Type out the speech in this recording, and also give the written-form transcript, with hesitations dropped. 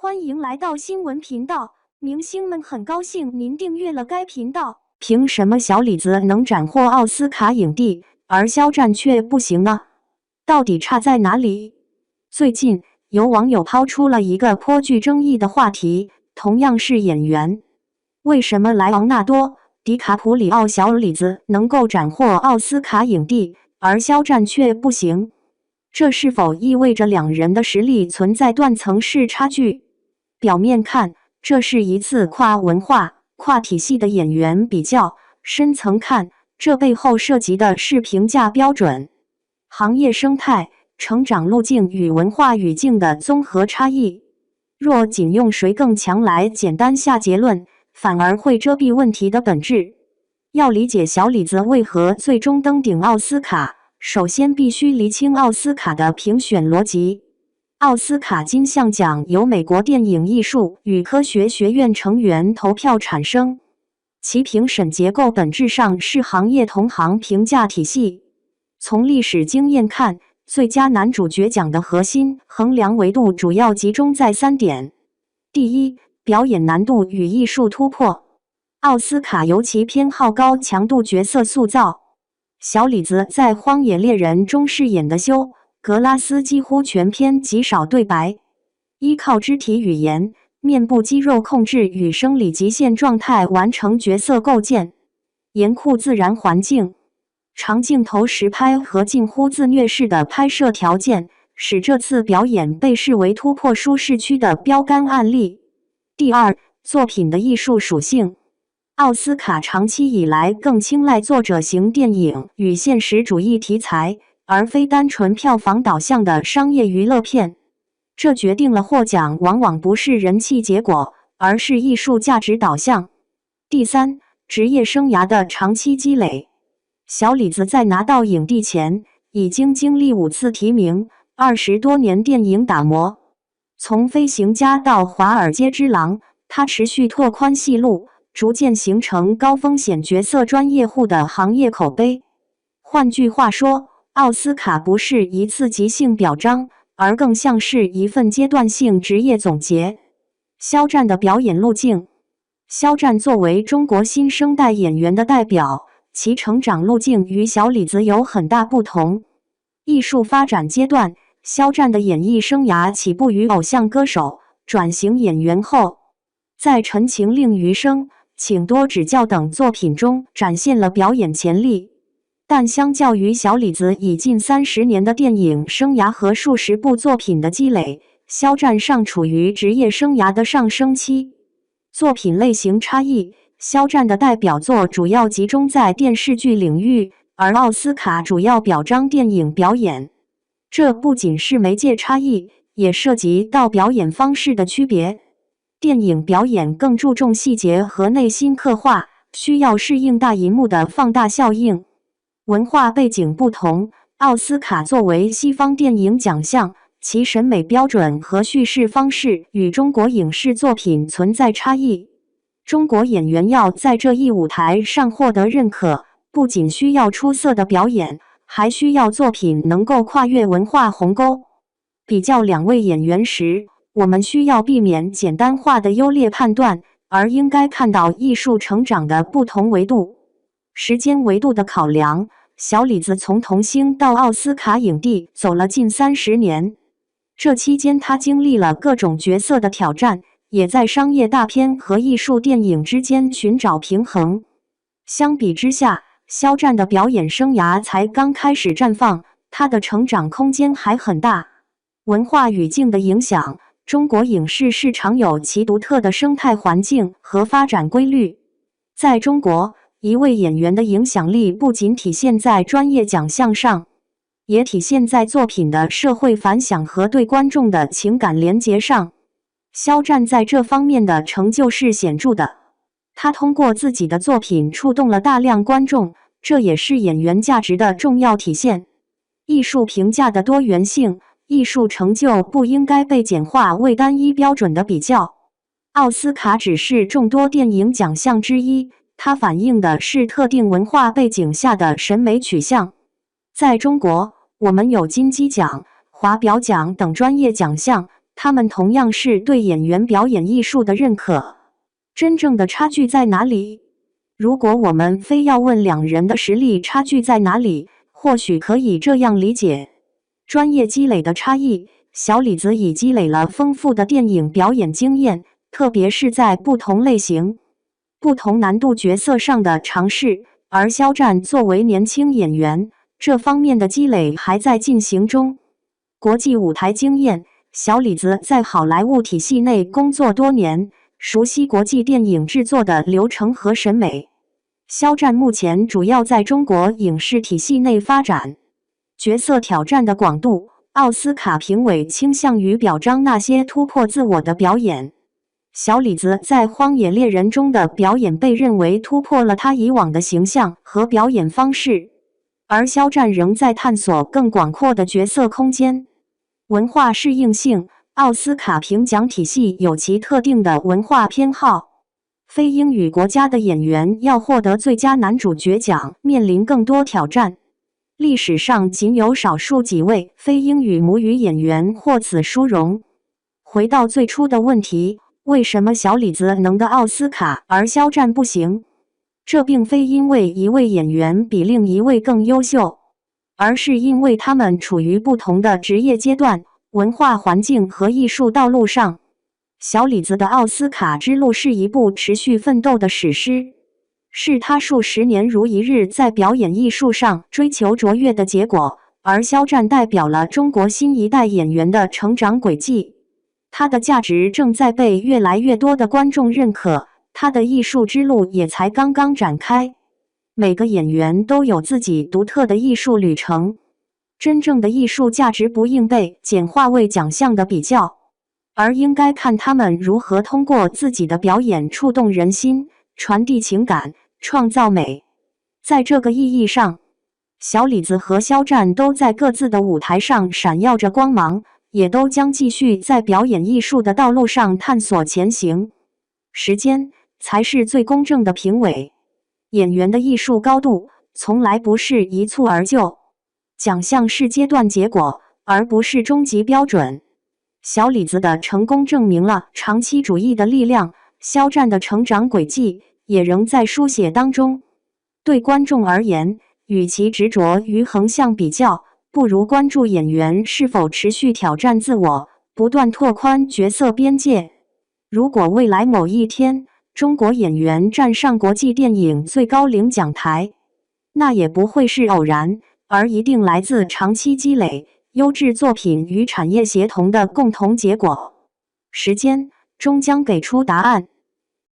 歡迎來到新聞頻道，明星們很高興您訂閱了該頻道。憑什麼小李子能斬獲奧斯卡影帝，而肖戰卻不行呢？到底差在哪裡？最近，有網友拋出了一個頗具爭議的話題，同樣是演員，為什麼萊昂納多·迪卡普里奧小李子能夠斬獲奧斯卡影帝，而肖戰卻不行？這是否意味着兩人的實力存在斷層式差距？表面看，這是一次跨文化、跨體系的演員比較；深層看，這背後涉及的是評價標準、行業生態、成長路徑與文化語境的綜合差異。若僅用誰更強來簡單下結論，反而會遮蔽問題的本質。要理解小李子為何最終登頂奧斯卡，首先必須釐清奧斯卡的評選邏輯。奧斯卡金像獎由美國電影藝術與科學學院成員投票產生，其評審結構本質上是行業同行評價體系。從歷史經驗看，最佳男主角獎的核心衡量維度主要集中在3點：第一，表演難度與藝術突破。奧斯卡尤其偏好高強度角色塑造，小李子在《荒野獵人》中飾演的休·格拉斯幾乎全篇極少對白，依靠肢體語言、面部肌肉控制與生理極限狀態完成角色構建。嚴酷自然環境、長鏡頭實拍和近乎自虐式的拍攝條件，使這次表演被視為突破舒適區的標杆案例。第二，作品的藝術屬性。奧斯卡長期以來更青睞作者型電影與現實主義題材，而非單純票房導向的商業娛樂片，這決定了獲獎往往不是人氣結果，而是藝術價值導向。第三，職業生涯的長期積累。小李子在拿到影帝前，已經經歷5次提名，20多年電影打磨。從飛行家到華爾街之狼，他持續拓寬戲路，逐漸形成高風險角色專業戶的行業口碑。換句話說，奧斯卡不是一次即興表彰，而更像是一份階段性職業總結。肖戰的表演路徑。肖戰作為中國新生代演員的代表，其成長路徑與小李子有很大不同。藝術發展階段，肖戰的演藝生涯起步於偶像歌手，轉型演員後，在《陳情令》《餘生》《請多指教》等作品中展現了表演潛力。但相較於小李子以近30年的電影生涯和數十部作品的積累，肖戰尚處於職業生涯的上升期。作品類型差異，肖戰的代表作主要集中在電視劇領域，而奧斯卡主要表彰電影表演。這不僅是媒介差異，也涉及到表演方式的區別。電影表演更注重細節和內心刻畫，需要適應大銀幕的放大效應。文化背景不同，奧斯卡作為西方電影獎項，其審美標準和敘事方式與中國影視作品存在差異。中國演員要在這一舞台上獲得認可，不僅需要出色的表演，還需要作品能夠跨越文化鴻溝。比較兩位演員時，我們需要避免簡單化的優劣判斷，而應該看到藝術成長的不同維度。時間維度的考量，小李子從童星到奧斯卡影帝走了近30年，這期間他經歷了各種角色的挑戰，也在商業大片和藝術電影之間尋找平衡。相比之下，肖戰的表演生涯才剛開始綻放，他的成長空間還很大。文化語境的影響，中國影視市場有其獨特的生態環境和發展規律。在中國，一位演員的影響力不僅體現在專業獎項上，也體現在作品的社會反響和對觀眾的情感連結上。肖戰在這方面的成就是顯著的，他通過自己的作品觸動了大量觀眾，這也是演員價值的重要體現。藝術評價的多元性，藝術成就不應該被簡化為單一標準的比較。奧斯卡只是眾多電影獎項之一，它反映的是特定文化背景下的審美取向。在中國，我們有金雞獎、華表獎等專業獎項，他們同樣是對演員表演藝術的認可。真正的差距在哪裡？如果我們非要問兩人的實力差距在哪裡，或許可以這樣理解：專業積累的差異。小李子已積累了豐富的電影表演經驗，特別是在不同類型、不同難度角色上的嘗試。而肖戰作為年輕演員，這方面的積累還在進行中。國際舞台經驗，小李子在好萊塢體系內工作多年，熟悉國際電影制作的流程和審美。肖戰目前主要在中國影視體系內發展，角色挑戰的廣度，奧斯卡評委傾向於表彰那些突破自我的表演。小李子在《荒野獵人》中的表演被認為突破了他以往的形象和表演方式，而肖戰仍在探索更廣闊的角色空間。文化適應性，奧斯卡評獎體系有其特定的文化偏好。非英語國家的演員要獲得最佳男主角獎，面臨更多挑戰。歷史上僅有少數幾位非英語母語演員獲此殊榮。回到最初的問題，為什麼小李子能得奧斯卡，而肖戰不行？這並非因為一位演員比另一位更優秀，而是因為他們處於不同的職業階段、文化環境和藝術道路上。小李子的奧斯卡之路是一部持續奮鬥的史詩，是他數十年如一日在表演藝術上追求卓越的結果，而肖戰代表了中國新一代演員的成長軌跡。他的價值正在被越來越多的觀眾認可，他的藝術之路也才剛剛展開。每個演員都有自己獨特的藝術旅程，真正的藝術價值不應被簡化為獎項的比較，而應該看他們如何通過自己的表演觸動人心，傳遞情感，創造美。在這個意義上，小李子和肖戰都在各自的舞台上閃耀着光芒，也都將繼續在表演藝術的道路上探索前行。時間才是最公正的評委。演員的藝術高度從來不是一蹴而就，獎項是階段結果，而不是終極標準。小李子的成功證明了長期主義的力量，肖戰的成長軌跡也仍在書寫當中。對觀眾而言，與其執着於橫向比較，不如關注演員是否持續挑戰自我，不斷拓寬角色邊界。如果未來某一天，中國演員站上國際電影最高領獎台，那也不會是偶然，而一定來自長期積累、優質作品與產業協同的共同結果。時間終將給出答案。